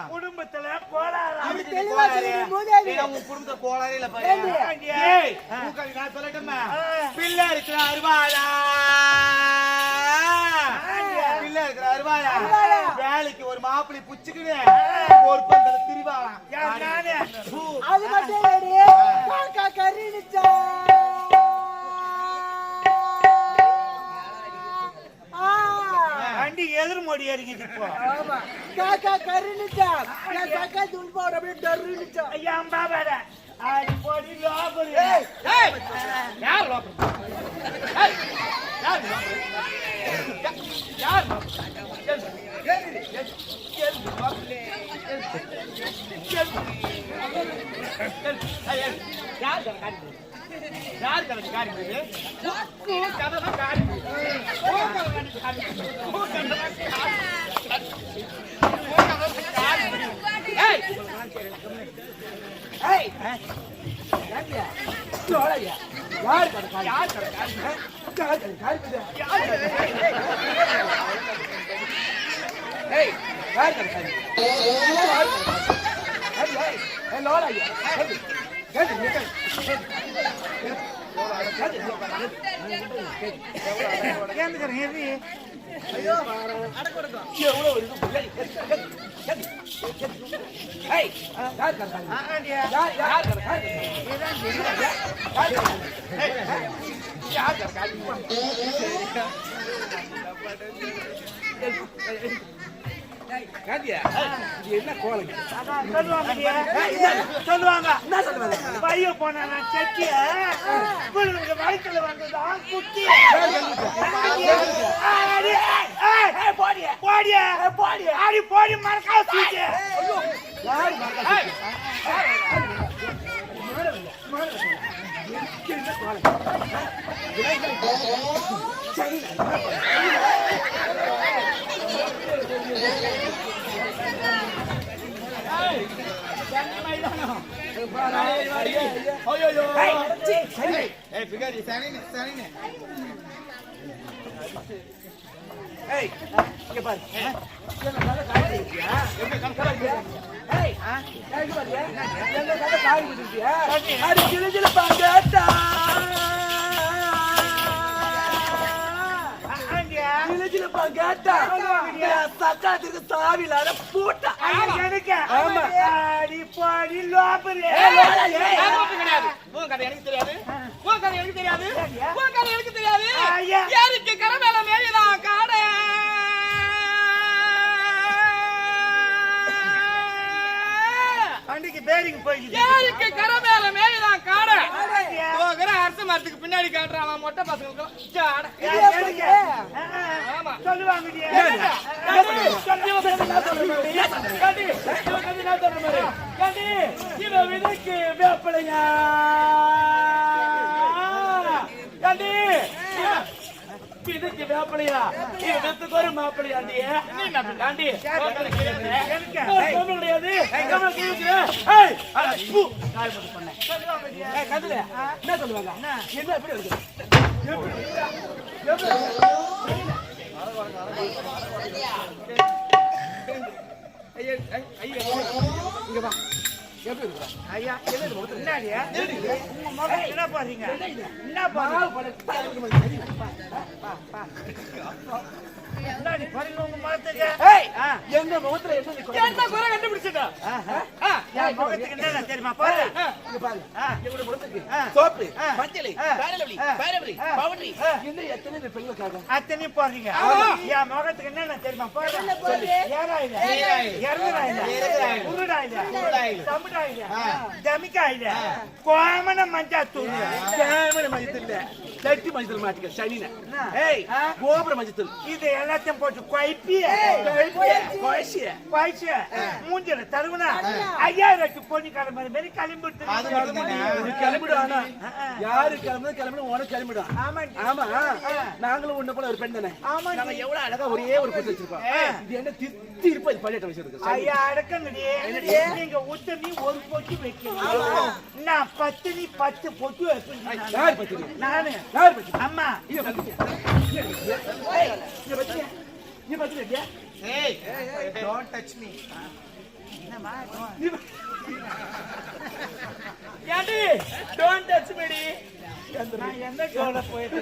குடும்பத்துல கோளாறு பிள்ளை இருக்கிற அருவாளா பிள்ளை இருக்கிற அருவாளா வேலைக்கு ஒரு மாப்பிள்ளை புச்சுக்குது ஒரு பந்தல திரிவாளாம் அது மட்டும் வண்டி எதிர்மோடி ஏறிக்கிட்டு இப்போ காக்கா கருணிச்சா காக்கா துன்போட அப்படியே டருணிச்சா ஐயா பாபாட ஆடி போடி லோபர் யார் லோபர் யார் யார் யார் கணக்கு காரி கதை தான் காரி என்ன கோலம் சொல்லுவாங்க பைய போனா செட்டிய வயிற்றுல வந்ததான் குட்டி ஆடி போடி மறக்காம சூச்சு சக்காத்துக்கு சாவிலாத பூட்டா எனக்கு எனக்கு தெரியாது யாருக்கு கரமேல மேலிதான் காட வண்டிக்கு பேரிங் போயிடுச்சு யாருக்கு கரமேல மேலிதான் காட போகிற அரசு மரத்துக்கு பின்னாடி காட்டுறான் மொட்டை பசங்களுக்கு ஜாட. ஆமா சொல்லுவாங்க விதைக்கு வேப்பலையா விதைக்கு வேப்பலையா விதத்துக்கு ஒரு மாப்பிள்ளையாண்டி ஆண்டி கிடையாது என்ன சொல்லுவாங்க என்ன எப்படி இருக்கு இங்க வா எப்படி இருக்கா ஐயா என்னடியா உங்க மகன் என்ன பாருங்க என்ன பாருங்க என்னடி பாருங்க உங்க மகத்துக்கு எங்க முகத்துல என்ன குறை கண்டுபிடிச்சிட்டா என் முகத்துக்கு என்ன தெரியுமா பாரு இங்க பாரு எங்க முகத்துக்கு சோப்பு மஞ்சள் பேரவலி பவுடரி இன்னும் எத்தனை பெண்களுக்காக அத்தனை பாருங்க என் முகத்துக்கு என்ன தெரியுமா பாரு ஏறாயில இறங்குறாயில உருடாயில தமிழாயில ஜமிக்காயில கோமன மஞ்சள் தூள் கோமன மஞ்சள் சட்டி மஞ்சள் மாட்டிக்க சனின ஏய் கோபுர மஞ்சள் இது எல்லாத்தையும் போட்டு குழப்பிய மூஞ்சில தருவனா 5000 பொண்ணு கிளம்புற மாதிரி கிளம்பிடுவானா யாரு கிளம்புறது உனக்கு கிளம்பிடும் ஆமா நாங்களும் உன்ன போல ஒரு பெண் தானே ஆமா நாங்க எவ்வளவு அழகா ஒரே ஒரு பொண்ணு வச்சிருக்கோம் இது என்ன தித்தி இருப்பா இது பழைய வச்சிருக்கு ஐயா அடக்கங்கடியே நீங்க உத்தமி ஒரு பொட்டு வைக்கணும் நான் 10 நீ 10 பொட்டு வைப்பேன் நானு அம்மா You must be yeah. Hey, don't touch me. Yandy, don't touch me, di. நான் என்ன கோல போயிட்டு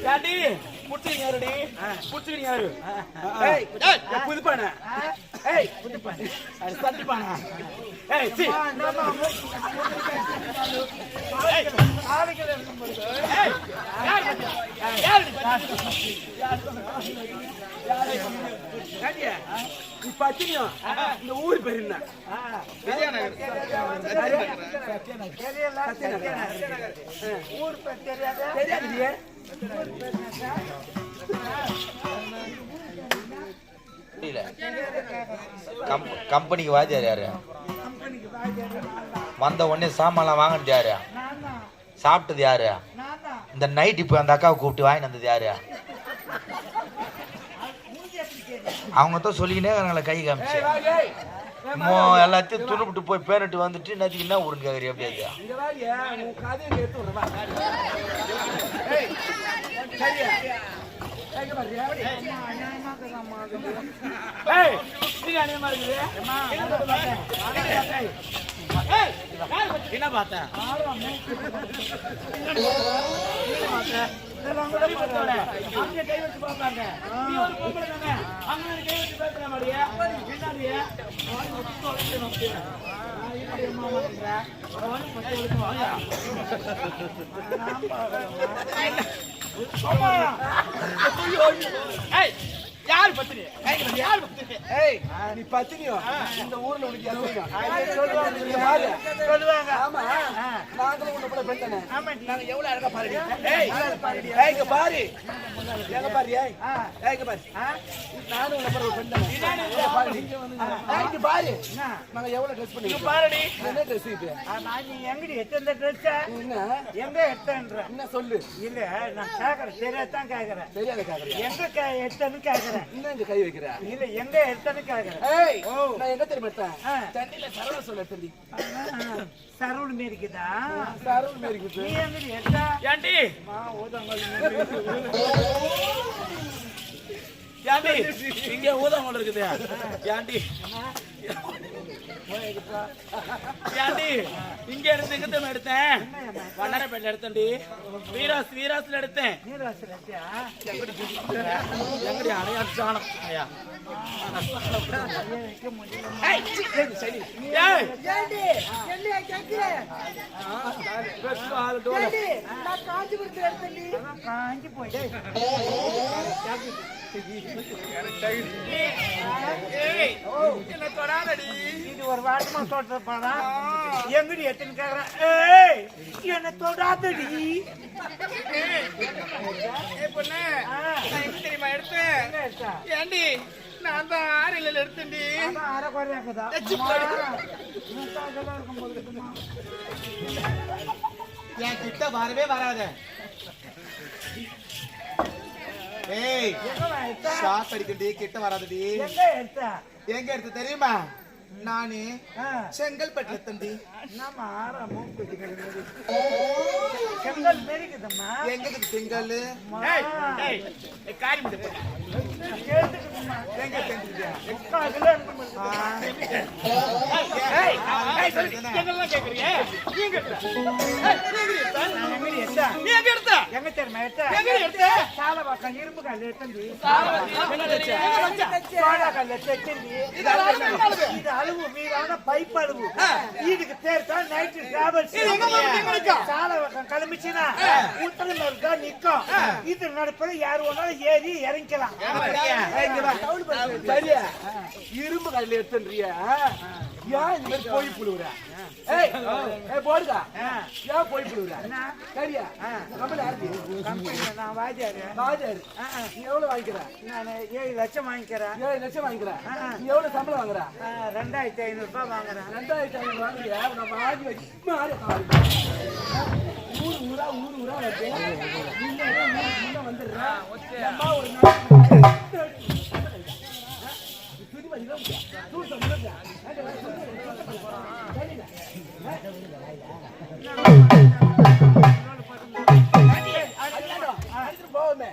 யாண்டி புடிச்சீங்க யாருடி புடிச்சீங்க யாரு ஏய் புதுப்பானா ஏய் புதுப்பானா அது சட்டிப்பானா ஏய் சி ஆளுகளே ஏய் யார் நீ பத்தினியா இந்த ஊர் பேர் என்ன விஜயநகர் ஊர் பேர் தெரியாதுடியே கம்பெனிக்கு வாத்தியார் யாரு வந்த உடனே சாமான்லாம் வாங்கினது யாரு சாப்பிட்டது யாரு இந்த நைட் இப்போ அந்த அக்காவை கூப்பிட்டு வாங்கிட்டு வந்தது யாரு அவங்க தான் சொல்லிக்கினே எங்களை கை காமிச்சு எல்லாத்தையும் துணுப்பிட்டு போய் பேரட்டு வந்துட்டு நேற்றுக்கு என்ன ஊருன்னு கேட்குறீ அப்படியே என்ன பார்த்தேன் அங்க கை வச்சு பாப்பாங்க நீ ஒரு பொம்பளை தானே அங்க கை வச்சு பேசுற மாதிரியா பின்னாடியே யார் பத்தினி யார் பத்தினி ஏய் நீ பத்தினியோ இந்த ஊர்ல உனக்கு யாரு சொல்லுவாங்க ஆமா நாங்களும் உன்ன போல பெண் தானே ஆமா நாங்க எவ்வளவு அழகா பாருடி ஏய் இங்க பாரு எங்க பாரு ஏய் இங்க பாரு நானும் உன்ன போல ஒரு பெண் தானே இங்க பாரு நாங்க எவ்வளவு ட்ரெஸ் பண்ணி இங்க பாருடி என்ன ட்ரெஸ் இது நான் நீ எங்கடி எத்தனை ட்ரெஸ் என்ன எங்க எத்தன்ற என்ன சொல்லு இல்ல நான் கேக்குறேன் தெரியாதான் கேக்குறேன் தெரியாத கேக்குறேன் எங்க எத்தனை கேக்குறேன் என்ன இங்க கை வைக்கிற இல்ல எங்க எத்தனை கேக்குறேன் ஏய் நான் எங்க தெரியுமா எடுத்தேன் தண்ணில சரவண சொல்ல தண்ணி சரவண மேரிக்குதா சரவண மேரிக்குது நீ எங்கடி எத்தா ஏண்டி யாண்டி இங்க ஊதாமலை இருக்குது ஏண்டி ஏண்டி இங்க இருந்து எங்க எடுத்தேன் வண்ணாரப்பேட்டில எடுத்தேன்டி வீராஸ்ல எடுத்தேன் எங்கடி அடையாளம் ஐயா காஞ்சி போயிட்டு என்ன தொடாதடி. இது ஒரு வாட்டமா தோட்டத்தை பாடா எங்கடி எத்தனை கேக்குறேன். ஏய் என்ன தொடாதடி. பொண்ணு நான் எப்படி தெரியுமா எடுத்தேன்? ஏண்டி நான் தான் ஆறில எடுத்தேன்டி. அரை குறையாக்குதா என் கிட்ட வரவே வராத. ஏய் ஷாக் அடிக்கடி கிட்ட வராதடி. எங்க எடுத்த? எங்க எடுத்து தெரியுமா? நானு செங்கல்பட்டுல தண்டி. என்னம்மா ஆறா மூக்கு செங்கல் மெரிக்குதம்மா. எங்க செங்கல்? காரி முடியும். எங்க செஞ்சுட்டியா? எங்கெல்லாம் கேக்குறீங்க? நீங்க எங்க தெரியுமா எடுத்த? சாலை பக்கம் இரும்பு கல் எடுத்தி சோடா கல் எடுத்தி இது அளவு மீதான பைப் அளவு. இதுக்கு பேர் தான் நைட் டிராவல்ஸ். சாலை பக்கம் கிளம்பிச்சுன்னா உத்தரவு நிக்கும். இது நடப்புற யாரு ஒன்னாலும் ஏறி இறங்கிக்கலாம். சரியா இரும்பு கல்ல எடுத்துறியா? ஏன் இந்த மாதிரி போய் புழுவுற? போடுதா ஏன் போய் புழுவுற? சரியா கம்பெனி யாரு? கம்பெனில நான் வாஜாரு. ராஜாரு நீ எவ்வளவு வாங்கிக்கிற? நான் 7 லட்சம் வாங்கிக்கிறேன். 7 லட்சம் வாங்கிக்கிற. நீ எவ்வளவு சம்பளம் வாங்குற? 2500 ரூபாய் வாங்குறேன். 2500 வாங்குறியா? நம்ம வாங்கி வச்சு ஊரு ஊரா வந்து வந்துடுறேன். ஒரு போவோமே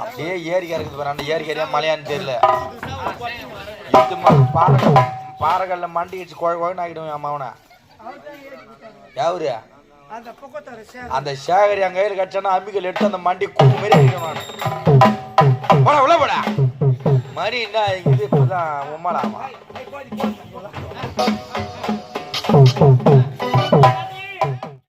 அப்படியே ஏரிக்கா இருக்குது பாரு. அந்த ஏரிக்கா மலையான்னு தெரியல. இது மாதிரி பாறைகள்ல மண்டி வச்சு குழன்னு ஆகிடும் அம்மாவனை. யாரு அந்த சேகரி அங்க கையில் கட்சானா அம்மிகள் எடுத்து அந்த மண்டி கூப்பு மாரி ஆகிடும். போட உள்ள போட மாதிரி என்ன இது இப்பதான் உம்மாலாமா